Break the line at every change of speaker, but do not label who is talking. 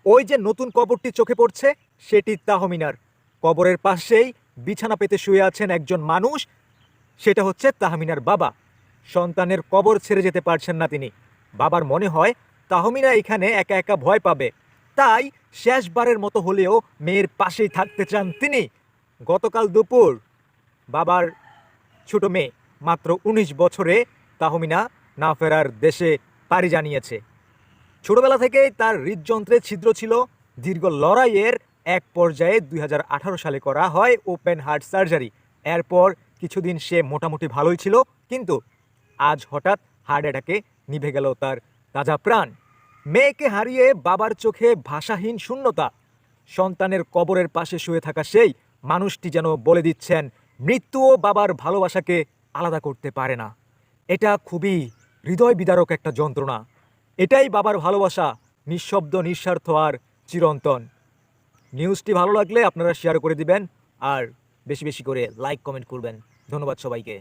ওই যে নতুন কবরটি চোখে পড়ছে সেটি তাহমিনার। কবরের পাশেই বিছানা পেতে শুয়ে আছেন একজন মানুষ, সেটা হচ্ছে তাহমিনার বাবা। সন্তানের কবর ছেড়ে যেতে পারছেন না তিনি। বাবার মনে হয় তাহমিনা এখানে একা একা ভয় পাবে, তাই শেষবারের মতো হলেও মেয়ের পাশেই থাকতে চান তিনি। গতকাল দুপুর বাবার ছোট মেয়ে মাত্র ১৯ বছরে তাহমিনা না ফেরার দেশে পাড়ি জানিয়েছে। ছোটবেলা থেকেই তার হৃদযন্ত্রে ছিদ্র ছিল। দীর্ঘ লড়াইয়ের এক পর্যায়ে ২০১৮ সালে করা হয় ওপেন হার্ট সার্জারি। এরপর কিছুদিন সে মোটামুটি ভালোই ছিল, কিন্তু আজ হঠাৎ হার্ট অ্যাটাকে নিভে গেল তার তাজা প্রাণ। মেয়েকে হারিয়ে বাবার চোখে ভাষাহীন শূন্যতা। সন্তানের কবরের পাশে শুয়ে থাকা সেই মানুষটি যেন বলে দিচ্ছেন মৃত্যুও বাবার ভালোবাসাকে আলাদা করতে পারে না। এটা খুবই হৃদয় বিদারক একটা যন্ত্রণা। এটাই বাবার ভালোবাসা, নিঃশব্দ, নিঃস্বার্থ আর চিরন্তন। নিউজটি ভালো লাগলে আপনারা শেয়ার করে দিবেন আর বেশি বেশি করে লাইক কমেন্ট করবেন। ধন্যবাদ সবাইকে।